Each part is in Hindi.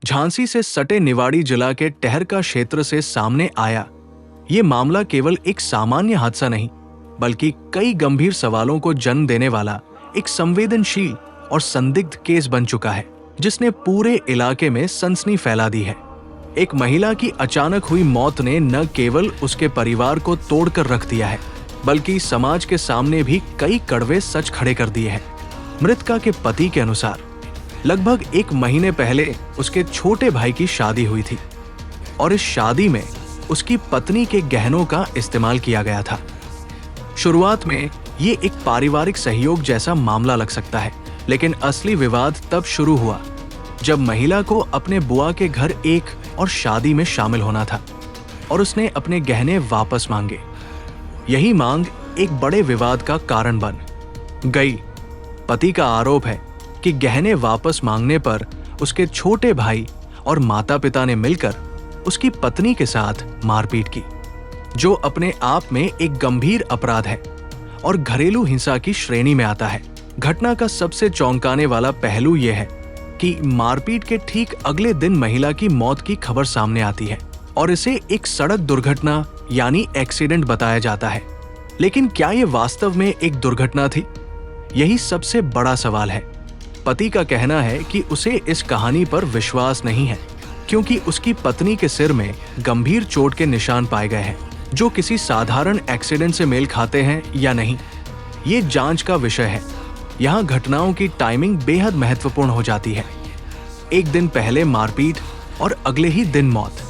झांसी से सटे निवाड़ी जिला के टहरका क्षेत्र से सामने आया ये मामला केवल एक सामान्य हादसा नहीं, बल्कि कई गंभीर सवालों को जन्म देने वाला एक संवेदनशील और संदिग्ध केस बन चुका है, जिसने पूरे इलाके में सनसनी फैला दी है। एक महिला की अचानक हुई मौत ने न केवल उसके परिवार को तोड़कर रख दिया है, बल्कि समाज के सामने भी कई कड़वे सच खड़े कर दिए हैं। मृतका के पति के अनुसार लगभग 1 महीने पहले उसके छोटे भाई की शादी हुई थी और इस शादी में उसकी पत्नी के गहनों का इस्तेमाल किया गया था। शुरुआत में ये एक पारिवारिक सहयोग जैसा मामला लग सकता है, लेकिन असली विवाद तब शुरू हुआ जब महिला को अपने बुआ के घर एक और शादी में शामिल होना था और उसने अपने गहने वापस मांगे। यही मांग एक बड़े विवाद का कारण बन गई। पति का आरोप है कि गहने वापस मांगने पर उसके छोटे भाई और माता पिता ने मिलकर उसकी पत्नी के साथ मारपीट की, जो अपने आप में एक गंभीर अपराध है और घरेलू हिंसा की श्रेणी में आता है। घटना का सबसे चौंकाने वाला पहलू यह है कि मारपीट के ठीक अगले दिन महिला की मौत की खबर सामने आती है और इसे एक सड़क दुर्घटना यानी एक्सीडेंट बताया जाता है। लेकिन क्या यह वास्तव में एक दुर्घटना थी? यही सबसे बड़ा सवाल है। पति का कहना है कि उसे इस कहानी पर विश्वास नहीं है, क्योंकि उसकी पत्नी के सिर में गंभीर चोट के निशान पाए गए हैं, जो किसी साधारण एक्सीडेंट से मेल खाते हैं या नहीं, ये जांच का विषय है। यहाँ घटनाओं की टाइमिंग बेहद महत्वपूर्ण हो जाती है। एक दिन पहले मारपीट और अगले ही दिन मौत।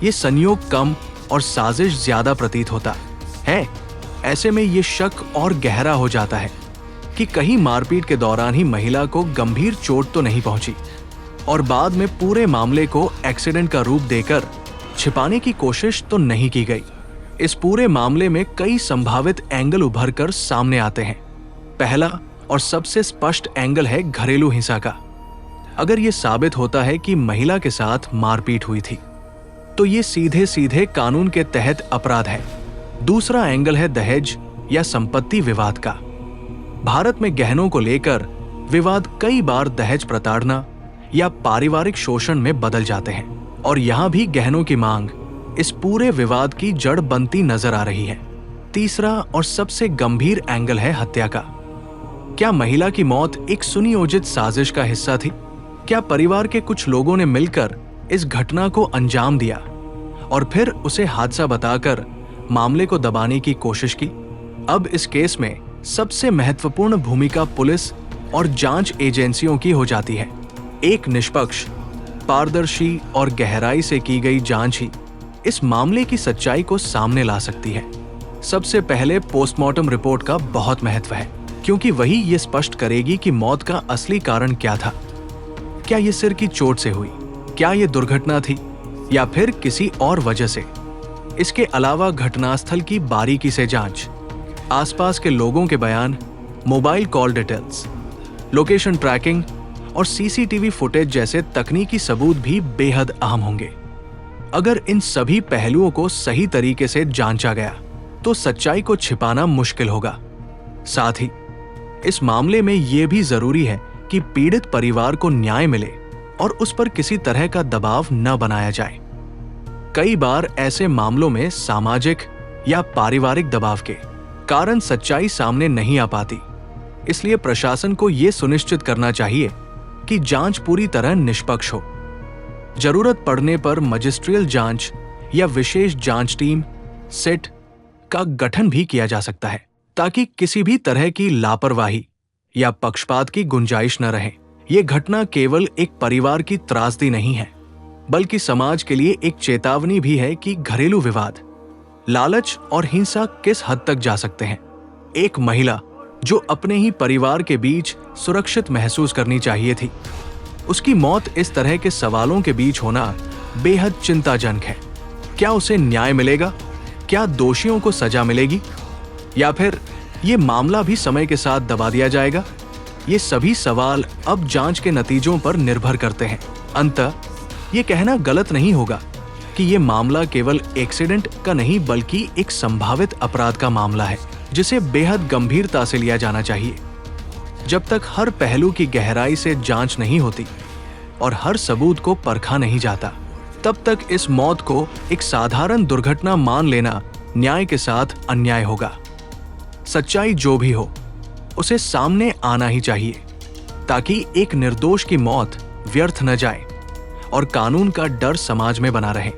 ये संयोग कम और साजिश ज्यादा प्रतीत होता है। ऐसे में ये शक और गहरा हो जाता है कि कहीं मारपीट के दौरान ही महिला को गंभीर चोट तो नहीं पहुंची और बाद में पूरे मामले को एक्सीडेंट का रूप देकर छिपाने की कोशिश तो नहीं की गई। इस पूरे मामले में कई संभावित एंगल उभर कर सामने आते हैं। पहला और सबसे स्पष्ट एंगल है घरेलू हिंसा का। अगर ये साबित होता है कि महिला के साथ मारपीट हुई थी, तो ये सीधे सीधे कानून के तहत अपराध है। दूसरा एंगल है दहेज या संपत्ति विवाद का। भारत में गहनों को लेकर विवाद कई बार दहेज प्रताड़ना या पारिवारिक शोषण में बदल जाते हैं और यहाँ भी गहनों की मांग इस पूरे विवाद की जड़ बनती नजर आ रही है। तीसरा और सबसे गंभीर एंगल है हत्या का। क्या महिला की मौत एक सुनियोजित साजिश का हिस्सा थी? क्या परिवार के कुछ लोगों ने मिलकर इस घटना को अंजाम दिया और फिर उसे हादसा बताकर मामले को दबाने की कोशिश की? अब इस केस में सबसे महत्वपूर्ण भूमिका पुलिस और जांच एजेंसियों की हो जाती है। एक निष्पक्ष, पारदर्शी और गहराई से की गई जांच ही इस मामले की सच्चाई को सामने ला सकती है। सबसे पहले पोस्टमार्टम रिपोर्ट का बहुत महत्व है, क्योंकि वही ये स्पष्ट करेगी कि मौत का असली कारण क्या था। क्या ये सिर की चोट से हुई? क्या ये दुर्घटना थी या फिर किसी और वजह से? इसके अलावा घटनास्थल की बारीकी से जांच, आसपास के लोगों के बयान, mobile call details, location tracking और सीसीटीवी फुटेज जैसे तकनीकी सबूत भी बेहद अहम होंगे। अगर इन सभी पहलुओं को सही तरीके से जांचा गया तो सच्चाई को छिपाना मुश्किल होगा। साथ ही इस मामले में यह भी जरूरी है कि पीड़ित परिवार को न्याय मिले और उस पर किसी तरह का दबाव न बनाया जाए। कई बार ऐसे मामलों में सामाजिक या पारिवारिक दबाव के कारण सच्चाई सामने नहीं आ पाती। इसलिए प्रशासन को यह सुनिश्चित करना चाहिए कि जांच पूरी तरह निष्पक्ष हो। जरूरत पड़ने पर मजिस्ट्रियल जांच या विशेष जांच टीम सेट का गठन भी किया जा सकता है, ताकि किसी भी तरह की लापरवाही या पक्षपात की गुंजाइश न रहे। ये घटना केवल एक परिवार की त्रासदी नहीं है, बल्कि समाज के लिए एक चेतावनी भी है कि घरेलू विवाद, लालच और हिंसा किस हद तक जा सकते हैं। एक महिला जो अपने ही परिवार के बीच सुरक्षित महसूस करनी चाहिए थी, उसकी मौत इस तरह के सवालों के बीच होना बेहद चिंताजनक है। क्या उसे न्याय मिलेगा? क्या दोषियों को सजा मिलेगी? या फिर ये मामला भी समय के साथ दबा दिया जाएगा? ये सभी सवाल अब जांच के नतीजों पर निर्भर करते हैं। अंततः ये कहना गलत नहीं होगा कि ये मामला केवल एक्सीडेंट का नहीं, बल्कि एक संभावित अपराध का मामला है, जिसे बेहद गंभीरता से लिया जाना चाहिए। जब तक हर पहलू की गहराई से जांच नहीं होती, और हर सबूत को परखा नहीं जाता, तब तक इस मौत को एक साधारण दुर्घटना मान लेना न्याय के साथ अन्याय होगा। सच्चाई जो भी हो, उसे सामने आना ही चाहिए, ताकि एक निर्दोष की मौत व्यर्थ न जाए और कानून का डर समाज में बना रहे।